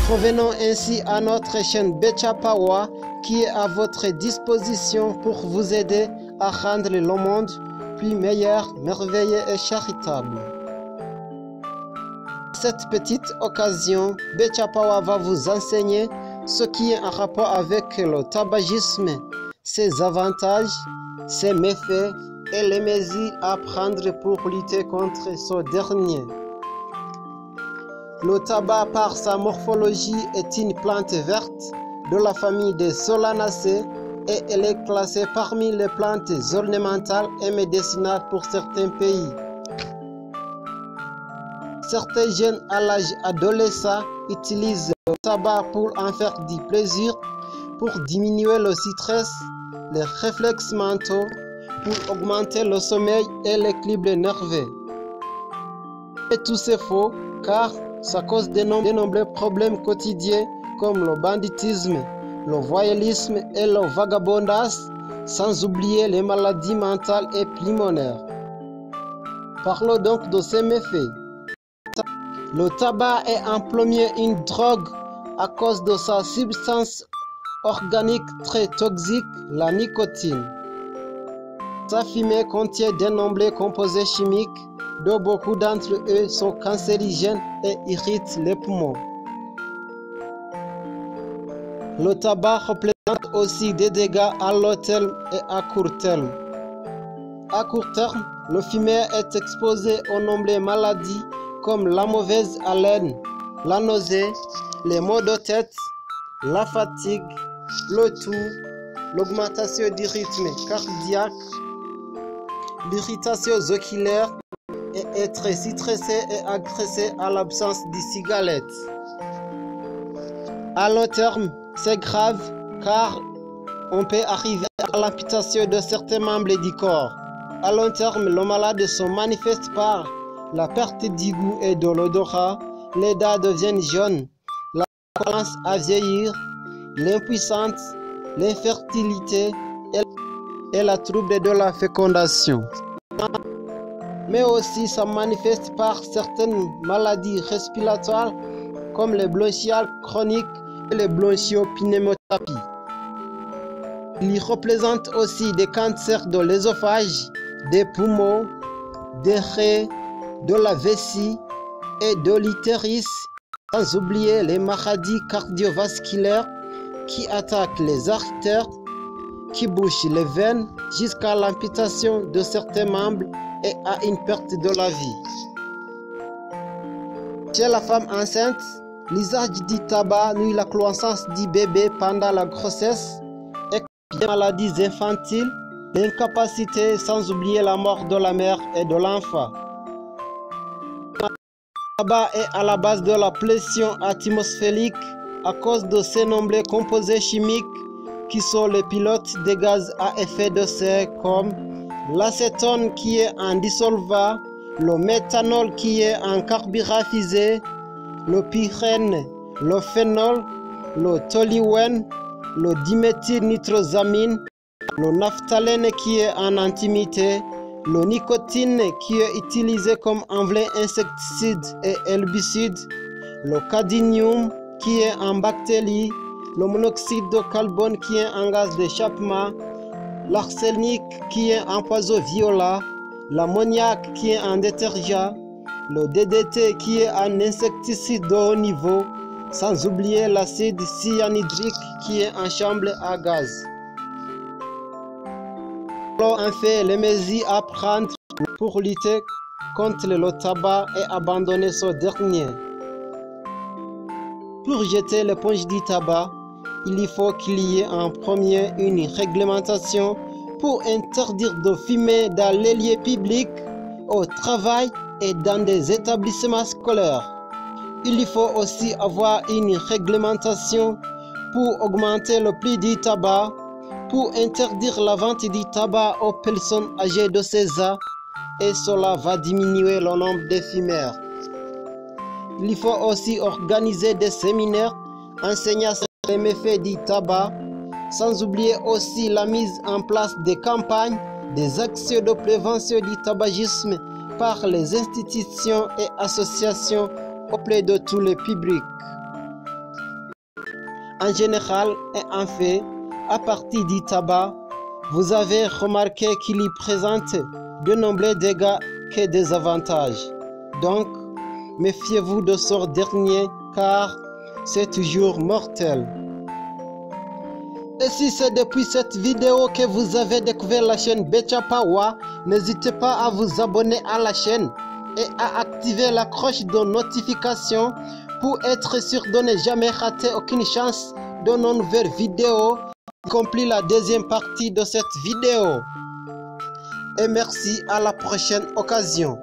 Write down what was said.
Revenons ainsi à notre chaîne Betchapawa qui est à votre disposition pour vous aider à rendre le monde plus meilleur, merveilleux et charitable. Cette petite occasion, Betchapawa va vous enseigner ce qui est en rapport avec le tabagisme, ses avantages, ses méfaits et les mesures à prendre pour lutter contre ce dernier. Le tabac, par sa morphologie, est une plante verte de la famille des Solanacées et elle est classée parmi les plantes ornementales et médicinales pour certains pays. Certains jeunes à l'âge adolescent utilisent le tabac pour en faire du plaisir, pour diminuer le stress, les réflexes mentaux, pour augmenter le sommeil et l'équilibre nerveux. Et tout c'est faux car ça cause de nombreux problèmes quotidiens comme le banditisme, le voyeurisme et le vagabondage, sans oublier les maladies mentales et pulmonaires. Parlons donc de ces méfaits. Le tabac est en premier une drogue à cause de sa substance organique très toxique, la nicotine. Sa fumée contient de nombreux composés chimiques dont beaucoup d'entre eux sont cancérigènes et irritent les poumons. Le tabac représente aussi des dégâts à long terme et à court terme. À court terme, le fumeur est exposé aux nombreuses maladies comme la mauvaise haleine, la nausée, les maux de tête, la fatigue, le toux, l'augmentation du rythme cardiaque, l'irritation oculaire et être stressé et agressé à l'absence de cigarettes. À long terme, c'est grave car on peut arriver à l'amputation de certains membres du corps. À long terme, le malade se manifeste par la perte du goût et de l'odorat, les dents deviennent jaunes, la tendance à vieillir, l'impuissance, l'infertilité et la trouble de la fécondation. Mais aussi ça manifeste par certaines maladies respiratoires comme les bronchiales chroniques et les bronchopneumothorapies. Il représente aussi des cancers de l'œsophage, des poumons, des reins, de la vessie et de l'utérus, sans oublier les maladies cardiovasculaires qui attaquent les artères, qui bouchent les veines jusqu'à l'amputation de certains membres et à une perte de la vie. Chez la femme enceinte, l'usage du tabac nuit la croissance du bébé pendant la grossesse et les maladies infantiles, l'incapacité sans oublier la mort de la mère et de l'enfant. Le tabac est à la base de la pression atmosphérique à cause de ces nombreux composés chimiques qui sont les pilotes des gaz à effet de serre comme l'acétone qui est un dissolvant, le méthanol qui est un carburant fusé, le pyrène, le phénol, le toluène, le diméthylnitrosamine, le naphthalène qui est en intimité, le nicotine qui est utilisé comme engrais insecticide et herbicide, le cadmium qui est en bactérie, le monoxyde de carbone qui est un gaz d'échappement, l'arsenic qui est un poison violet, l'ammoniac qui est un détergent, le DDT qui est un insecticide de haut niveau, sans oublier l'acide cyanhydrique qui est un chambre à gaz. Alors en fait, les mesures à prendre pour lutter contre le tabac et abandonner ce dernier. Pour jeter l'éponge du tabac, il faut qu'il y ait en premier une réglementation pour interdire de fumer dans les lieux publics, au travail et dans des établissements scolaires. Il faut aussi avoir une réglementation pour augmenter le prix du tabac, pour interdire la vente du tabac aux personnes âgées de 16 ans et cela va diminuer le nombre de fumeurs. Il faut aussi organiser des séminaires enseignant les méfaits du tabac, sans oublier aussi la mise en place des campagnes des actions de prévention du tabagisme par les institutions et associations auprès de tous les publics. En général et en fait, à partir du tabac, vous avez remarqué qu'il y présente de nombreux dégâts que des avantages. Donc, méfiez-vous de ce dernier car c'est toujours mortel. Et si c'est depuis cette vidéo que vous avez découvert la chaîne Betchapawa, n'hésitez pas à vous abonner à la chaîne et à activer la cloche de notification pour être sûr de ne jamais rater aucune chance de nos nouvelles vidéos, y compris la deuxième partie de cette vidéo. Et merci, à la prochaine occasion.